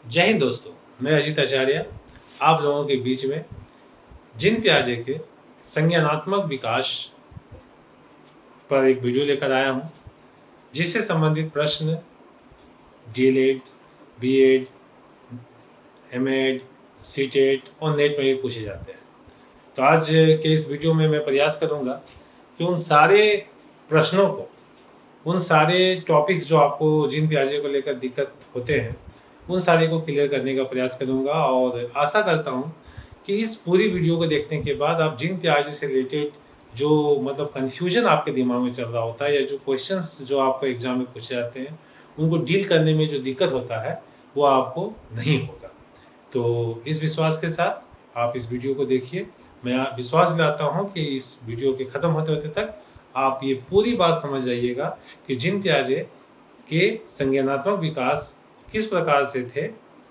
जय हिंद दोस्तों, मैं अजित आचार्य आप लोगों के बीच में जिन प्याजे के संज्ञानात्मक विकास पर एक वीडियो लेकर आया हूं, जिससे संबंधित प्रश्न डीएलएड, बीएड, एमएड, सीटेट और नेट में भी पूछे जाते हैं। तो आज के इस वीडियो में मैं प्रयास करूंगा कि उन सारे प्रश्नों को, उन सारे टॉपिक्स जो आपको जिन प्याजे को लेकर दिक्कत होते हैं, उन सारे को क्लियर करने का प्रयास करूंगा। और आशा करता हूं कि इस पूरी वीडियो को देखने के बाद आप जिन प्याजे से रिलेटेड जो कंफ्यूजन आपके दिमाग में चल रहा होता है या जो क्वेश्चंस जो आपको एग्जाम में पूछे जाते हैं, उनको डील करने में जो दिक्कत होता है वो आपको नहीं होगा। तो इस विश्वास के साथ आप इस वीडियो को देखिए। मैं विश्वास दिलाता हूं कि इस वीडियो के खत्म होते होते तक आप ये पूरी बात समझ जाइएगा कि जिन प्याजे के संज्ञानात्मक विकास किस प्रकार से थे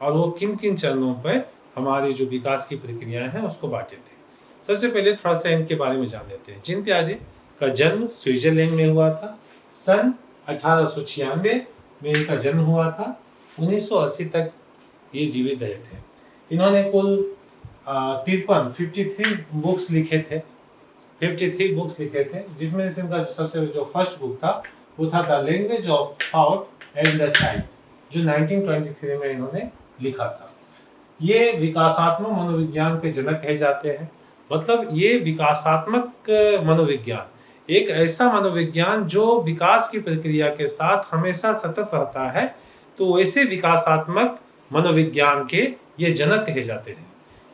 और वो किन किन चरणों पर हमारी जो विकास की प्रक्रियाएं हैं उसको बांटे थे। सबसे पहले थोड़ा सा इनके बारे में जान लेते हैं। जिन प्याजे का जन्म स्विट्जरलैंड में हुआ था। सन 1896 में इनका जन्म हुआ था। 1980 तक ये जीवित रहे थे। इन्होंने कुल 53 बुक्स लिखे थे। 53 बुक्स लिखे थे, जिसमें से इनका सबसे जो फर्स्ट बुक था वो था the language of thought and the child, जो 1923 में इन्होंने लिखा था। ये विकासात्मक मनोविज्ञान के जनक कहे जाते हैं। मतलब ये विकासात्मक मनोविज्ञान एक ऐसा मनोविज्ञान जो विकास की प्रक्रिया के साथ हमेशा सतत रहता है। तो वैसे विकासात्मक मनोविज्ञान के ये जनक कहे जाते हैं,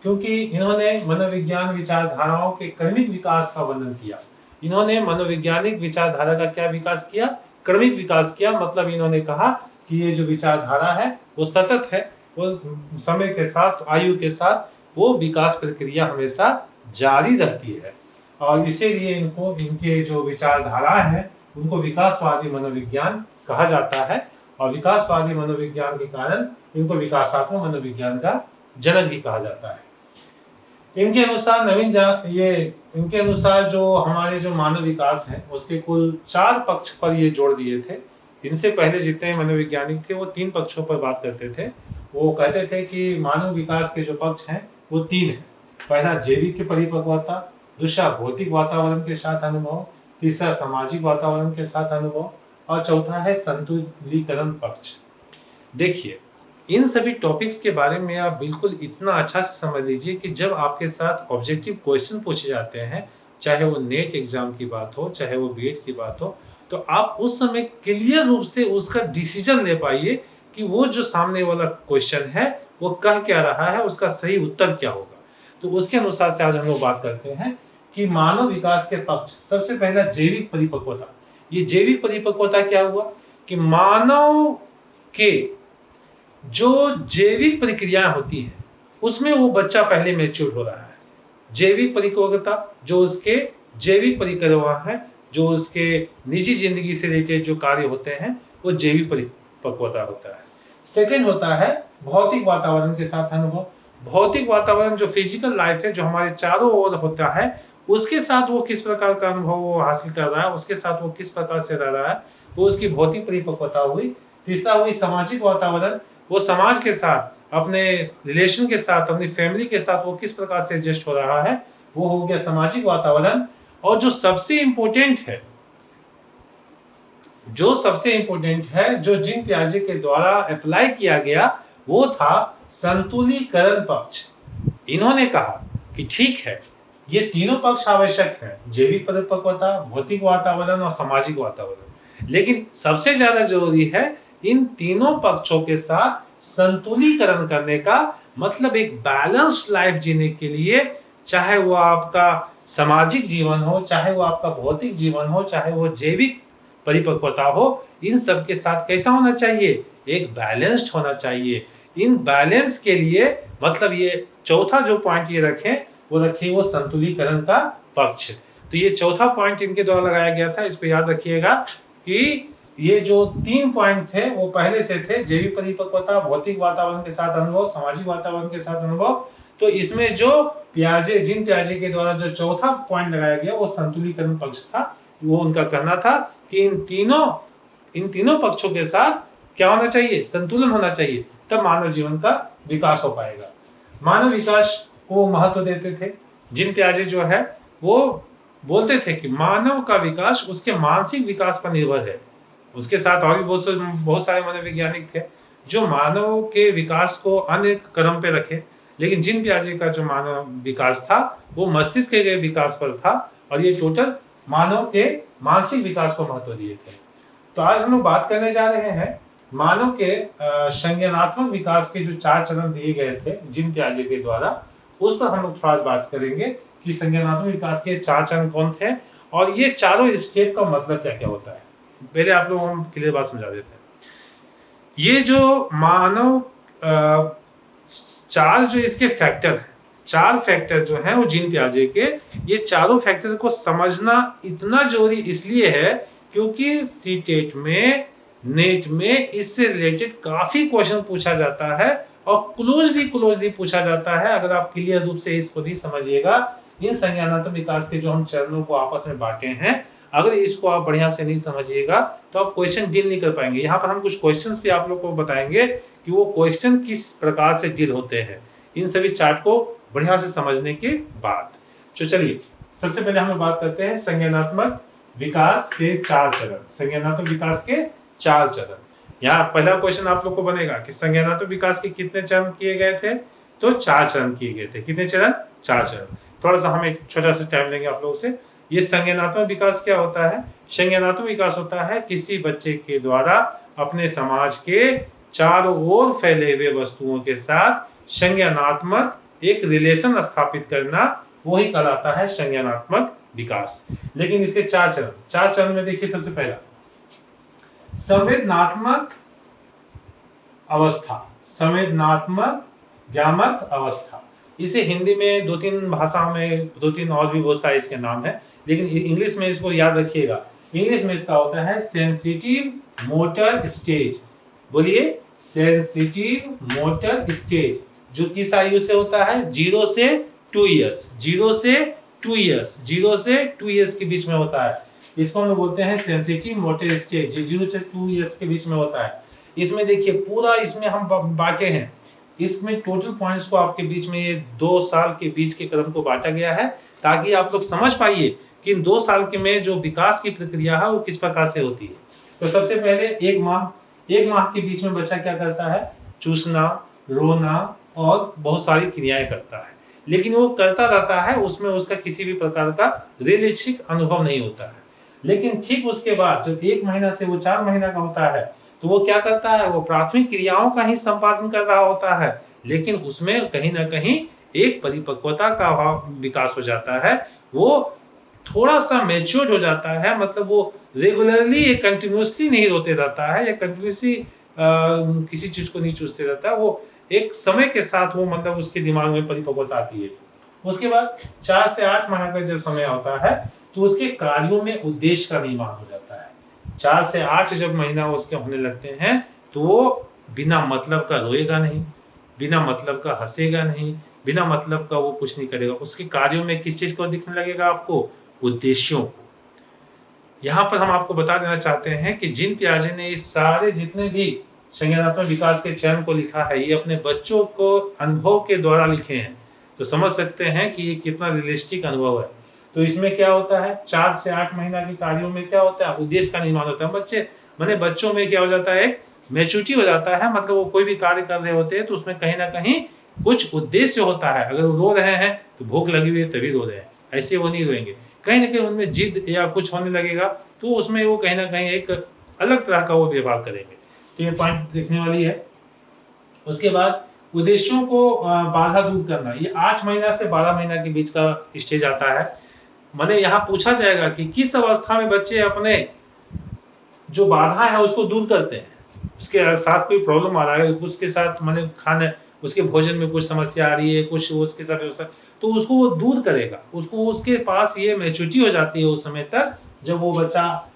क्योंकि इन्होंने मनोविज्ञान विचारधाराओं के क्रमिक विकास का वर्णन किया। इन्होंने मनोवैज्ञानिक विचारधारा का क्या विकास किया? क्रमिक विकास किया। मतलब इन्होंने कहा कि ये जो विचारधारा है वो सतत है, वो समय के साथ, आयु के साथ वो विकास प्रक्रिया हमेशा जारी रहती है। और इसीलिए इनको, इनके जो विचारधारा है उनको विकासवादी मनोविज्ञान कहा जाता है। और विकासवादी मनोविज्ञान के कारण इनको विकासात्मक मनोविज्ञान का जनक भी कहा जाता है। इनके अनुसार इनके अनुसार जो हमारे जो मानव विकास है उसके कुल 4 पक्ष पर ये जोड़ दिए थे। इनसे पहले जितने मनोवैज्ञानिक थे वो 3 पक्षों पर बात करते थे। वो कहते थे कि मानव विकास के जो पक्ष हैं वो 3 हैं। पहला जैविक परिपक्वता, दूसरा भौतिक वातावरण के साथ अनुभव, तीसरा सामाजिक वातावरण के साथ अनुभव और चौथा है संतुलीकरण पक्ष। देखिए, इन सभी टॉपिक्स के बारे में आप बिल्कुल इतना अच्छा से समझ लीजिए कि जब आपके साथ ऑब्जेक्टिव क्वेश्चन पूछे जाते हैं, चाहे वो नेट एग्जाम की बात हो, चाहे वो बीएड की बात हो, तो आप उस समय क्लियर रूप से उसका डिसीजन ले पाइए कि वो जो सामने वाला क्वेश्चन है वो कह क्या रहा है, उसका सही उत्तर क्या होगा। तो उसके अनुसार से आज हम लोग बात करते हैं कि मानव विकास के पक्ष। सबसे पहला जैविक परिपक्वता। ये जैविक परिपक्वता क्या हुआ कि मानव के जो जैविक प्रक्रियाएं होती हैं उसमें वो बच्चा पहले मैच्योर हो रहा है। जैविक परिपक्वता जो उसके जैविक परिक्रिया है, जो उसके निजी जिंदगी से रिलेटेड जो कार्य होते हैं वो जैविक परिपक्वता होता है। सेकंड होता है भौतिक वातावरण के साथ अनुभव। भौतिक वातावरण जो फिजिकल लाइफ है, जो हमारे चारों ओर होता है, उसके साथ वो किस प्रकार का अनुभव वो हासिल कर रहा है, उसके साथ वो किस प्रकार से रह रहा है, वो उसकी भौतिक परिपक्वता हुई। तीसरा हुई सामाजिक वातावरण। वो समाज के साथ, अपने रिलेशन के साथ, अपनी फैमिली के साथ वो किस प्रकार से एडजस्ट हो रहा है, वो हो गया सामाजिक वातावरण। और जो सबसे इंपॉर्टेंट है, जो जिन प्याजे के द्वारा अप्लाई किया गया, वो था संतुलीकरण पक्ष। इन्होंने कहा कि ठीक है, ये तीनों पक्ष आवश्यक है, जैविक परिपक्वता, भौतिक वातावरण और सामाजिक वातावरण, लेकिन सबसे ज्यादा जरूरी है इन तीनों पक्षों के साथ संतुलीकरण करने का। मतलब एक बैलेंस्ड लाइफ जीने के लिए, चाहे वो आपका सामाजिक जीवन हो, चाहे वो आपका भौतिक जीवन हो, चाहे वो जैविक परिपक्वता हो, इन सब के साथ कैसा होना चाहिए? एक बैलेंस्ड होना चाहिए। इन बैलेंस के लिए मतलब ये चौथा जो पॉइंट ये रखे वो संतुलीकरण का पक्ष। तो ये चौथा पॉइंट इनके द्वारा लगाया गया था। इस पे याद रखिएगा कि ये जो 3 पॉइंट थे वो पहले से थे, जैविक परिपक्वता, भौतिक वातावरण के साथ अनुभव, सामाजिक वातावरण के साथ अनुभव। तो इसमें जो जिन प्याजे के द्वारा जो चौथा पॉइंट लगाया गया वो संतुलीकरण पक्ष था। वो उनका कहना था कि इन तीनों पक्षों के साथ क्या होना चाहिए? संतुलन होना चाहिए। तब मानव जीवन का विकास हो पाएगा। मानव विकास को महत्व देते थे। जीन पियाजे जो है वो बोलते थे कि मानव का विकास उसके मानसिक विकास पर निर्भर है। उसके साथ और भी बहुत सारे मनोवैज्ञानिक थे जो मानव के विकास को अन्य क्रम पे रखे, लेकिन जीन पियाजे का जो मानव विकास था वो मस्तिष्क के विकास पर था और ये टोटल मानव के मानसिक विकास को महत्व दिए थे। तो आज हम लोग बात करने जा रहे हैं मानव के संज्ञानात्मक विकास के जो 4 चरण दिए गए थे जीन पियाजे के द्वारा, उस पर हम लोग थोड़ा बात करेंगे कि संज्ञानात्मक विकास के 4 चरण कौन थे और ये चारों स्टेप का मतलब क्या क्या होता है। पहले आप लोग हम क्लियर बात समझा देते हैं। ये जो मानव 4 जो इसके फैक्टर हैं, 4 फैक्टर जो हैं वो जीन पियाजे के, ये चारों फैक्टर को समझना इतना जरूरी इसलिए है क्योंकि सीटेट में, नेट में इससे रिलेटेड काफी क्वेश्चन पूछा जाता है और क्लोजली पूछा जाता है। अगर आप क्लियर रूप से इसको भी समझिएगा, इन संज्ञानात्मक विकास के जो हम चरणों को आपस में बांटे हैं, अगर इसको आप बढ़िया से नहीं समझिएगा तो आप क्वेश्चन डील नहीं कर पाएंगे। यहाँ पर हम कुछ क्वेश्चंस भी आप लोग को बताएंगे कि वो क्वेश्चन किस प्रकार से डील होते हैं इन सभी चार्ट को बढ़िया से समझने के बाद। तो चलिए सबसे पहले हम लोग बात करते हैं संज्ञानात्मक विकास के 4 चरण। संज्ञानात्मक विकास के 4 चरण। यहाँ पहला क्वेश्चन आप लोग को बनेगा कि संज्ञानात्मक विकास के कितने चरण किए गए थे, तो 4 चरण किए गए थे। कितने चरण? 4 चरण। थोड़ा सा हम एक छोटा सा टाइम लेंगे आप लोगों से। ये संज्ञानात्मक विकास क्या होता है? संज्ञानात्मक विकास होता है किसी बच्चे के द्वारा अपने समाज के चारों ओर फैले हुए वस्तुओं के साथ संज्ञानात्मक एक रिलेशन स्थापित करना, वो ही कहलाता है संज्ञानात्मक विकास। लेकिन इसके 4 चरण में देखिए, सबसे पहला संवेदनात्मक अवस्था, संवेदनात्मक ज्ञामक अवस्था। इसे हिंदी में 2-3 भाषाओं में 2-3 और भी बहुत सारे इसके नाम है, लेकिन इंग्लिश में इसको याद रखिएगा। इंग्लिश में इसका होता है सेंसिटिव मोटर स्टेज। बोलिए, सेंसिटिव मोटर स्टेज, जो किस आयु से होता है? 0 से 2 इयर्स। 0 से 2 इयर्स, 0 से 2 इयर्स के बीच में होता है। इसको हम बोलते हैं सेंसिटिव मोटर स्टेज, 0 से 2 इयर्स के बीच में होता है। इसमें देखिए पूरा इसमें हम बांटे हैं, इसमें टोटल पॉइंट्स को आपके बीच में ये 2 साल के बीच के क्रम को बांटा गया है ताकि आप लोग समझ पाइए कि इन 2 साल के में जो विकास की प्रक्रिया है वो किस प्रकार से होती है। तो सबसे पहले 1 माह के बीच में बच्चा क्या करता है? चूसना, रोना और बहुत सारी क्रियाएं करता है, लेकिन वो करता रहता है, उसमें उसका किसी भी प्रकार का रियलिस्टिक अनुभव नहीं होता है। लेकिन ठीक उसके बाद जब 1 महीना से वो 4 महीना का होता है तो वो क्या करता है? वो प्राथमिक क्रियाओं का ही संपादन कर रहा होता है, लेकिन उसमें कहीं ना कहीं एक परिपक्वता का विकास हो जाता है। वो थोड़ा सा मैच्योर्ड हो जाता है, मतलब वो रेगुलरली कंटिन्यूसली नहीं रोते रहता है या कंटिन्यूसली किसी चीज को नहीं चूसते रहता है। वो एक समय के साथ वो मतलब उसके दिमाग में परिपक्वता आती है। उसके बाद 4 से 8 महीने का जब समय होता है तो उसके कार्यों में उद्देश्य का निर्माण हो जाता है। 4 से 8 जब महीना उसके होने लगते हैं तो वो बिना मतलब का रोएगा नहीं, बिना मतलब का हंसेगा नहीं, बिना मतलब का वो कुछ नहीं करेगा। उसके कार्यों में किस चीज को दिखने लगेगा आपको? उद्देश्यों को। यहाँ पर हम आपको बता देना चाहते हैं कि जीन पियाजे ने इस सारे जितने भी संज्ञानात्मक विकास के चरण को लिखा है, ये अपने बच्चों को अनुभव के द्वारा लिखे हैं। तो समझ सकते हैं कि ये कितना रियलिस्टिक अनुभव है। तो इसमें क्या होता है? 4 से 8 महीना के कार्यों में क्या होता है? उद्देश्य का निर्माण होता है। बच्चों में क्या हो जाता है? एक मैच्योरिटी हो जाता है, मतलब वो कोई भी कार्य कर रहे होते हैं तो उसमें कहीं ना कहीं कुछ उद्देश्य होता है। अगर वो रो रहे हैं तो भूख लगी हुई है तभी रो रहे हैं, ऐसे वो नहीं रोएंगे। कहीं ना कहीं उनमें जिद या कुछ होने लगेगा तो उसमें वो कहीं ना कहीं एक अलग तरह का वो व्यवहार करेंगे। तो ये पॉइंट देखने वाली है। उसके बाद उद्देश्यों को बाधा दूर करना, ये 8 महीना से 12 महीना के बीच का स्टेज आता है। मैंने यहाँ पूछा जाएगा कि किस अवस्था में बच्चे अपने जो बाधा है उसको दूर करते हैं। उसके साथ कोई प्रॉब्लम आ रहा है, उसके साथ मैंने खाने, उसके भोजन में कुछ समस्या आ रही है, कुछ उसके साथ व्यवस्था, तो उसको वो दूर करेगा। उसको उसके पास ये मैच्योरिटी हो जाती है उस समय तक, जब वो बच्चा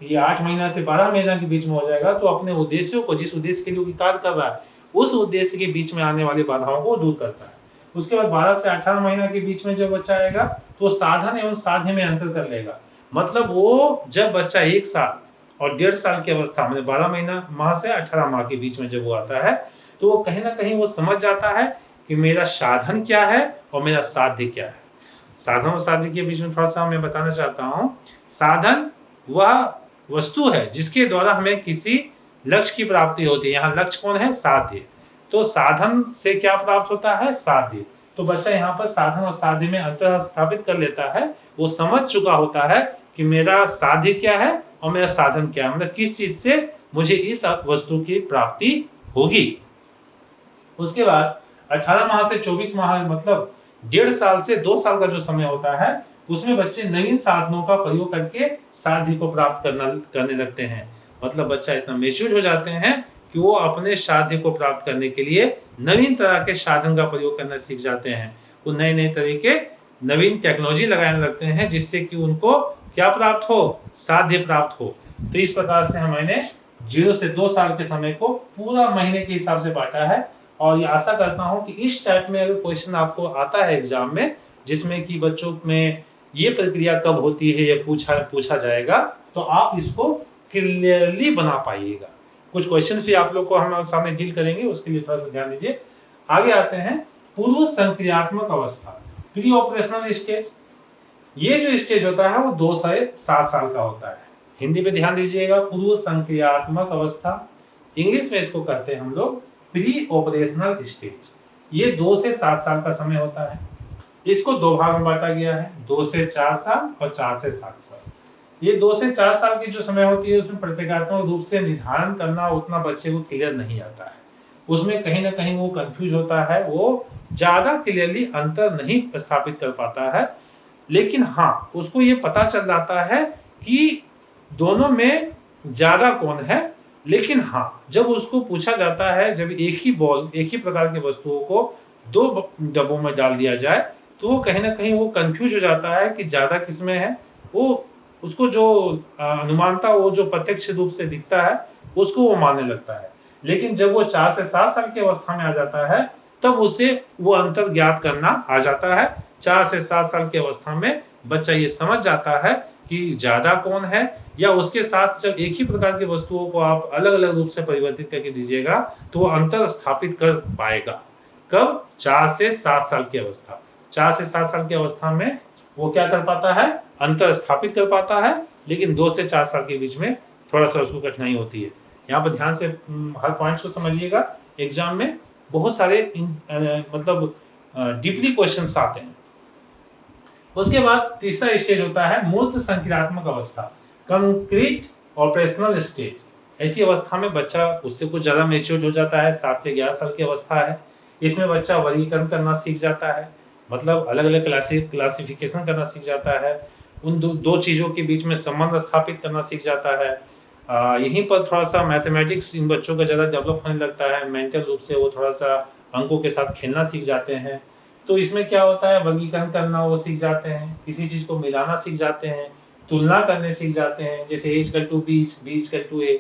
ये 8 महीना से 12 महीना के बीच में हो जाएगा तो अपने उद्देश्यों को, जिस उद्देश्य के लिए कार्य कर रहा है, उस उद्देश्य के बीच में आने वाली बाधाओं को दूर करता है। उसके बाद 12 से 18 महीना के बीच में जब बच्चा आएगा तो साधन एवं साध्य में अंतर कर लेगा। मतलब वो जब बच्चा 1 साल और 1.5 साल की अवस्था में 12 माह से 18 माह के बीच में जब वो आता है तो वो कहीं ना कहीं वो समझ जाता है कि मेरा साधन क्या है और मेरा साध्य क्या है। साधन और साध्य के बीच में थोड़ा सा मैं बताना चाहता हूँ। साधन वह वस्तु है जिसके द्वारा हमें किसी लक्ष्य की प्राप्ति होती है। यहाँ लक्ष्य कौन है? साध्य। तो साधन से क्या प्राप्त होता है? साध्य। तो बच्चा यहाँ पर साधन और साध्य में अंतर स्थापित कर लेता है। वो समझ चुका होता है कि मेरा साध्य क्या है और मेरा साधन क्या है, मतलब किस चीज से मुझे इस वस्तु की प्राप्ति होगी। उसके बाद 18 माह से 24 माह मतलब 1.5 साल से 2 साल का जो समय होता है उसमें बच्चे नवीन साधनों का प्रयोग करके साध्य को प्राप्त करने लगते हैं। मतलब बच्चा इतना मेच्योर हो जाते हैं कि वो अपने साध्य को प्राप्त करने के लिए नवीन तरह के साधन का प्रयोग करना सीख जाते हैं। वो नए नए तरीके नवीन टेक्नोलॉजी लगाने लगते हैं जिससे कि उनको क्या प्राप्त हो? साध्य प्राप्त हो। तो इस प्रकार से मैंने 0 से 2 साल के समय को पूरा महीने के हिसाब से बांटा है। और ये आशा करता हूं कि इस टाइप में अगर क्वेश्चन आपको आता है एग्जाम में जिसमें कि बच्चों में ये प्रक्रिया कब होती है ये पूछा जाएगा तो आप इसको क्लियरली बना पाइएगा। कुछ क्वेश्चन भी आप लोग को हम सामने डील करेंगे, उसके लिए थोड़ा सा ध्यान दीजिए। आगे आते हैं पूर्व संक्रियात्मक अवस्था, प्री ऑपरेशनल स्टेज। ये जो स्टेज होता है वो 2 से 7 साल का होता है। हिंदी में ध्यान दीजिएगा, पूर्व संक्रियात्मक अवस्था। इंग्लिश में इसको कहते हैं हम लोग प्री ऑपरेशनल स्टेज। ये 2 से 7 साल का समय होता है। इसको 2 भाग में बांटा गया है, 2 से 4 साल और 4 से 7 साल। ये 2 से 4 साल की जो समय होती है उसमें प्रतीकात्मक रूप से निर्धारण करना उतना बच्चे को क्लियर नहीं आता है। उसमें कहीं ना कहीं वो कंफ्यूज होता है, वो ज्यादा क्लियरली अंतर नहीं स्थापित कर पाता है। लेकिन हाँ, उसको ये पता चल जाता है कि दोनों में ज्यादा कौन है। लेकिन हाँ, जब उसको पूछा जाता है, जब एक ही प्रकार की वस्तुओं को 2 डब्बों में डाल दिया जाए तो वो कहीं ना कहीं वो कंफ्यूज हो जाता है कि ज्यादा किसमें है। वो उसको जो अनुमानता वो जो प्रत्यक्ष रूप से दिखता है उसको वो मानने लगता है। लेकिन जब वो 4 से 7 साल की अवस्था में आ जाता है तब उसे वो अंतर ज्ञात करना आ जाता है। 4 से 7 साल की अवस्था में बच्चा ये समझ जाता है कि ज्यादा कौन है, या उसके साथ जब एक ही प्रकार की वस्तुओं को आप अलग अलग रूप से परिवर्तित करके दीजिएगा तो वो अंतर स्थापित कर पाएगा। कब? 4 से 7 साल की अवस्था। 4 से 7 साल की अवस्था में वो क्या कर पाता है? अंतर स्थापित कर पाता है। लेकिन 2 से 4 साल के बीच में थोड़ा सा उसको कठिनाई होती है। यहाँ पर ध्यान से हर पॉइंट को समझिएगा। एग्जाम में बहुत सारे मतलब डीपली क्वेश्चंस आते हैं। उसके बाद तीसरा स्टेज होता है मूर्त संक्रियात्मक अवस्था, कंक्रीट ऑपरेशनल स्टेज। ऐसी अवस्था में बच्चा उससे कुछ ज्यादा मेच्योर हो जाता है। 7 से 11 साल की अवस्था है। इसमें बच्चा वर्गीकरण करना सीख जाता है, मतलब अलग अलग क्लासिफिकेशन करना सीख जाता है। उन दो चीजों के बीच में संबंध स्थापित करना सीख जाता है। यहीं पर थोड़ा सा मैथमेटिक्स इन बच्चों का ज्यादा डेवलप होने लगता है। मेंटल रूप से वो थोड़ा सा अंकों के साथ खेलना सीख जाते हैं। तो इसमें क्या होता है? वर्गीकरण करना वो सीख जाते हैं, किसी चीज को मिलाना सीख जाते हैं, तुलना करने सीख जाते हैं। जैसे A equal to B, B equal to A,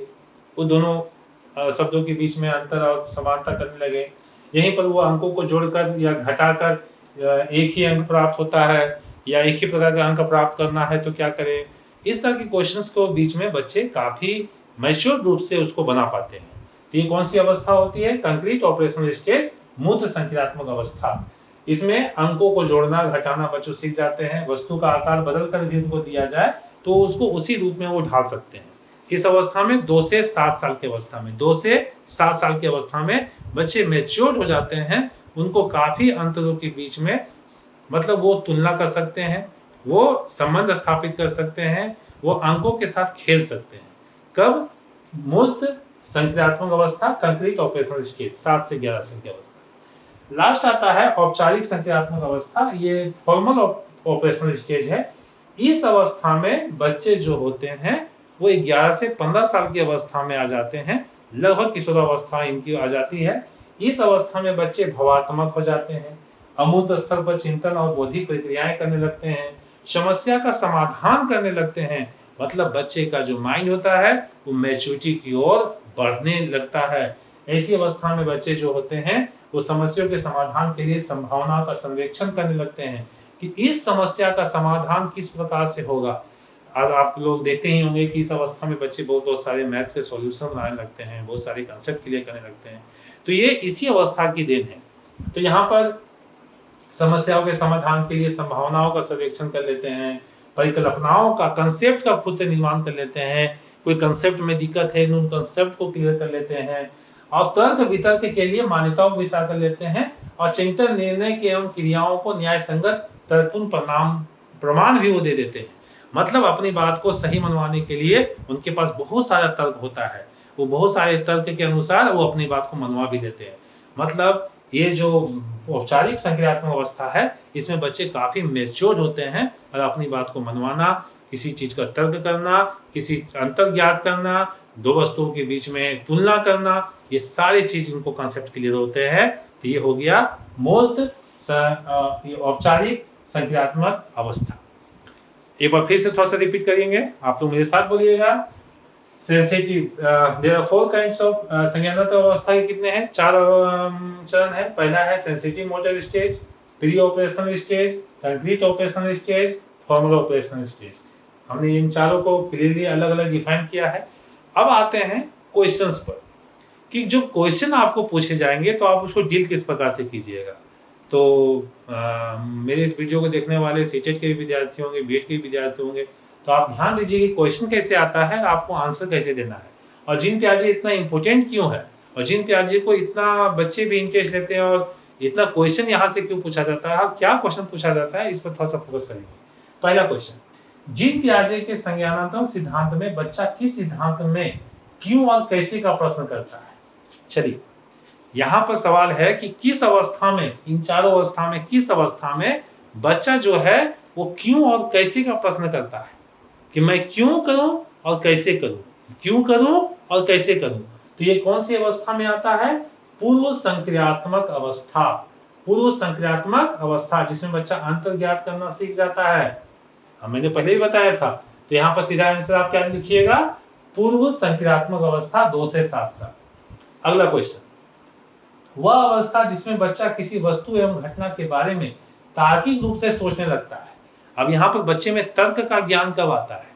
वो दोनों शब्दों के बीच में अंतर और समानता करने लगे। यहीं पर वो अंकों को जोड़कर या घटाकर एक ही अंक प्राप्त होता है, या एक ही प्रकार का अंक प्राप्त करना है तो क्या करें। इस तरह के क्वेश्चंस को बीच में बच्चे काफी मैच्योर रूप से उसको बना पाते हैं। तो ये कौन सी अवस्था होती है? कंक्रीट ऑपरेशनल स्टेज, मूर्त संक्रियात्मक अवस्था। इसमें अंकों को जोड़ना घटाना बच्चों सीख जाते हैं। वस्तु का आकार बदल कर भी उनको दिया जाए तो उसको उसी रूप में वो ढाल सकते हैं। किस अवस्था में? 2 से 7 साल की अवस्था में। 2 से 7 साल की अवस्था में बच्चे मैच्योर हो जाते हैं। उनको काफी अंतरों के बीच में मतलब वो तुलना कर सकते हैं, वो संबंध स्थापित कर सकते हैं, वो अंकों के साथ खेल सकते हैं। कब? मूर्त संक्रियात्मक अवस्था, कंक्रीट ऑपरेशनल स्टेज, 7 से 11 साल की अवस्था। लास्ट आता है औपचारिक संक्रियात्मक अवस्था। ये फॉर्मल ऑपरेशनल स्टेज है। इस अवस्था में बच्चे जो होते हैं वो 11 से 15 साल की अवस्था में आ जाते हैं। लगभग किशोरावस्था इनकी आ जाती है। इस अवस्था में बच्चे भावात्मक हो जाते हैं, अमूर्त स्तर पर चिंतन और बौद्धिक प्रक्रियाएं करने लगते हैं, समस्या का समाधान करने लगते हैं। मतलब बच्चे का जो माइंड होता है वो मैच्योरिटी की ओर बढ़ने लगता है। ऐसी अवस्था में बच्चे जो होते हैं वो समस्याओं के समाधान के लिए संभावना का सर्वेक्षण करने लगते हैं कि इस समस्या का समाधान किस प्रकार से होगा। आज आप लोग देखते ही होंगे कि इस अवस्था में बच्चे बहुत सारे मैथ्स के सॉल्यूशन बनाने लगते हैं, बहुत सारे कंसेप्ट क्लियर करने लगते हैं। तो ये इसी अवस्था की देन है। तो यहाँ पर समस्याओं के समाधान के लिए संभावनाओं का सर्वेक्षण कर लेते हैं, परिकल्पनाओं का, कंसेप्ट का खुद से निर्माण कर लेते हैं, कोई कंसेप्ट में दिक्कत है उन कंसेप्ट को क्लियर कर लेते हैं, और तर्क वितर्क के लिए मान्यताओं को विचार कर लेते हैं, और चिंतन निर्णय के एवं क्रियाओं को न्याय संगत तर्कपूर्ण प्रमाण भी वो दे देते हैं। मतलब अपनी बात को सही मनवाने के लिए उनके पास बहुत सारा तर्क होता है, वो बहुत सारे तर्क के अनुसार वो अपनी बात को मनवा भी देते हैं। मतलब ये जो औपचारिक संक्रियात्मक अवस्था है, इसमें बच्चे काफी मैच्योर होते हैं और अपनी बात को मनवाना, किसी चीज का तर्क करना, किसी अंतर ज्ञात करना, दो वस्तुओं के बीच में तुलना करना, ये सारी चीज इनको कॉन्सेप्ट क्लियर होते हैं। तो ये हो गया मूर्त औपचारिक संक्रियात्मक अवस्था। एक बार फिर से थोड़ा सा रिपीट करेंगे, आप लोग मेरे साथ बोलिएगा। Sensitive, there are 4 kinds of संज्ञानात्मक अवस्था के कितने हैं? 4 चरण है। पहला है sensitive motor stage, pre operational stage, concrete operational stage, formal operational stage. हमने इन चारों को क्लियरली अलग अलग डिफाइन किया है। अब आते हैं क्वेश्चंस पर, कि जो क्वेश्चन आपको पूछे जाएंगे तो आप उसको डील किस प्रकार से कीजिएगा। तो मेरे इस वीडियो को देखने वाले सीटेट के भी विद्यार्थी होंगे, बीएड के भी विद्यार्थी होंगे, तो आप ध्यान दीजिए कि क्वेश्चन कैसे आता है, आपको आंसर कैसे देना है, और जिन प्याजे इतना इंपॉर्टेंट क्यों है, और जिन प्याजे को इतना बच्चे भी इंटरेस्ट लेते हैं, और इतना क्वेश्चन यहाँ से क्यों पूछा जाता है, क्या क्वेश्चन पूछा जाता है, इस पर थोड़ा सा फोकस करेंगे। पहला क्वेश्चन, जिन प्याजे के संज्ञानात्मक सिद्धांत में बच्चा किस सिद्धांत में क्यों और कैसे का प्रश्न करता है। चलिए, यहाँ पर सवाल है कि किस अवस्था में, इन चारों अवस्था में किस अवस्था में बच्चा जो है वो क्यों और कैसे का प्रश्न करता है, कि मैं क्यों करूं और कैसे करूं, क्यों करूं और कैसे करूं। तो ये कौन सी अवस्था में आता है? पूर्व संक्रियात्मक अवस्था। पूर्व संक्रियात्मक अवस्था जिसमें बच्चा अंतर ज्ञात करना सीख जाता है। मैंने पहले भी बताया था। तो यहाँ पर सीधा आंसर आप क्या लिखिएगा? पूर्व संक्रियात्मक अवस्था 2 से 7 साल। अगला क्वेश्चन, वह अवस्था जिसमें बच्चा किसी वस्तु एवं घटना के बारे में तार्किक रूप से सोचने लगता है। अब यहाँ पर बच्चे में तर्क का ज्ञान कब आता है?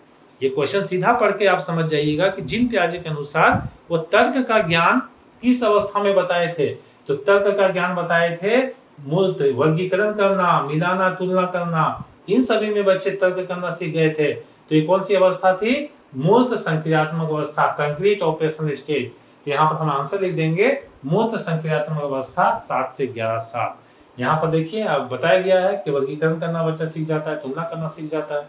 ये क्वेश्चन सीधा पढ़ के आप समझ जाइएगा कि जिन प्याजे के अनुसार वो तर्क का ज्ञान किस अवस्था में बताए थे। तो तर्क का ज्ञान बताए थे मूर्त, वर्गीकरण करना, मिलाना, तुलना करना, इन सभी में बच्चे तर्क करना सीख गए थे। तो ये कौन सी अवस्था थी? मूर्त संक्रियात्मक अवस्था, कंक्रीट ऑपरेशनल स्टेज। तो यहाँ पर हम आंसर लिख देंगे मूर्त संक्रियात्मक अवस्था 7 से 11 साल। यहाँ पर देखिए अब बताया गया है कि वर्गीकरण करना बच्चा सीख जाता है, तुलना करना सीख जाता है।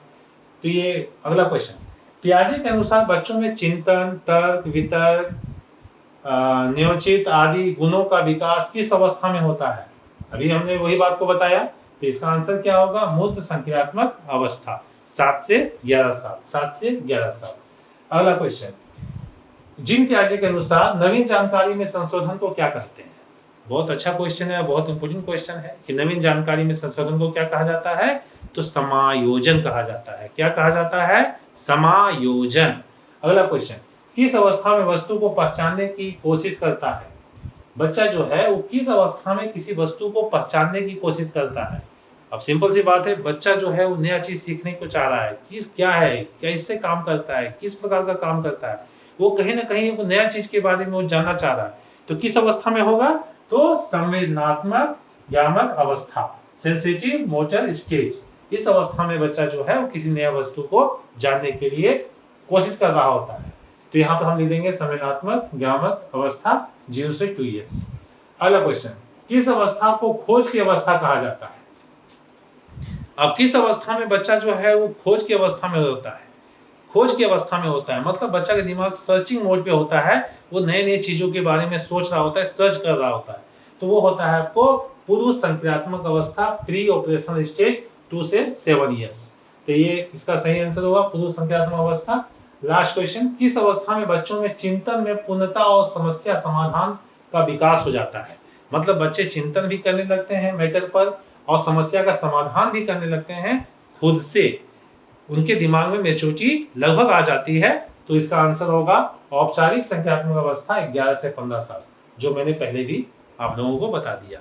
तो ये अगला क्वेश्चन, पियाजे के अनुसार बच्चों में चिंतन, तर्क, वितर्क, न्योचित आदि गुणों का विकास किस अवस्था में होता है? अभी हमने वही बात को बताया। तो इसका आंसर क्या होगा? मूर्त संक्रियात्मक अवस्था 7 से 11 साल। 7 से 11 साल। अगला क्वेश्चन, जिन प्याजे के अनुसार नवीन जानकारी में संशोधन को क्या कहते हैं? बहुत अच्छा क्वेश्चन है, बहुत इंपोर्टेंट क्वेश्चन है कि नवीन जानकारी में संशोधन को क्या कहा जाता है? तो समायोजन कहा जाता है। क्या कहा जाता है? समायोजन। अगला क्वेश्चन, किस अवस्था में वस्तु को पहचानने की कोशिश करता है? बच्चा जो है वो किस अवस्था में किसी वस्तु को पहचानने की कोशिश करता है? अब सिंपल सी बात है, बच्चा जो है वो नया चीज सीखने को चाह रहा है, किस क्या है, कैसे काम करता है, किस प्रकार का काम करता है, वो कहीं ना कहीं वो नया चीज के बारे में वो जानना चाह रहा है। तो किस अवस्था में होगा? तो संवेदनात्मक ज्ञानक अवस्था, सेंसिटिव मोटर स्टेज। इस अवस्था में बच्चा जो है वो किसी नया वस्तु को जानने के लिए कोशिश कर रहा होता है। तो यहाँ पर हम लिख देंगे संवेदनात्मक ज्ञानक अवस्था 0 से 2 ईयर्स। अगला क्वेश्चन, किस अवस्था को खोज की अवस्था कहा जाता है? अब किस अवस्था में बच्चा जो है वो खोज की अवस्था में होता है? खोज की अवस्था में होता है मतलब बच्चा का दिमाग सर्चिंग मोड पे होता है, वो नए नए चीजों के बारे में सोच रहा होता है, सर्च कर रहा होता है। तो वो होता है आपको पूर्व संक्रियात्मक अवस्था, प्री ऑपरेशनल स्टेज 2 से 7 ईयर्स। तो ये इसका सही आंसर होगा पूर्व संक्रियात्मक अवस्था। लास्ट क्वेश्चन, किस अवस्था में बच्चों में चिंतन में पूर्णता और समस्या समाधान का विकास हो जाता है? मतलब बच्चे चिंतन भी करने लगते हैं मैटर पर और समस्या का समाधान भी करने लगते हैं खुद से, उनके दिमाग में मैच्योरिटी लगभग आ जाती है। तो इसका आंसर होगा औपचारिक संख्यात्मक अवस्था 11 से 15 साल, जो मैंने पहले भी आप लोगों को बता दिया।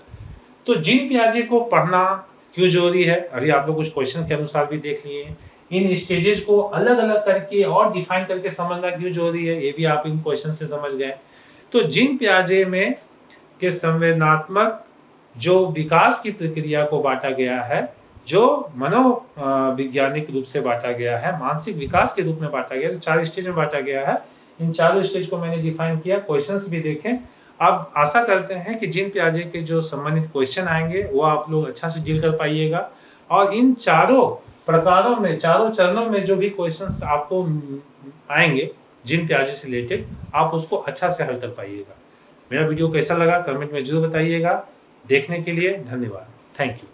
तो जीन पियाजे को पढ़ना क्यों जरूरी है, अभी आप लोग कुछ क्वेश्चन के अनुसार भी देख लिए। इन स्टेजेस को अलग अलग करके और डिफाइन करके समझना क्यों जरूरी है, ये भी आप इन क्वेश्चन से समझ गए। तो जीन पियाजे में के संवेदनात्मक जो विकास की प्रक्रिया को बांटा गया है, जो मनोवैज्ञानिक रूप से बांटा गया है, मानसिक विकास के रूप में बांटा गया है, तो 4 स्टेज में बांटा गया है। इन चारों स्टेज को मैंने डिफाइन किया, क्वेश्चंस भी देखें। अब आशा करते हैं कि जीन पियाजे के जो संबंधित क्वेश्चन आएंगे वो आप लोग अच्छा से डील कर पाइएगा, और इन चारों प्रकारों में, चारों चरणों में जो भी क्वेश्चंस आपको आएंगे जीन पियाजे से रिलेटेड, आप उसको अच्छा से हल कर पाइएगा। मेरा वीडियो कैसा लगा कमेंट में जरूर बताइएगा। देखने के लिए धन्यवाद। Thank you.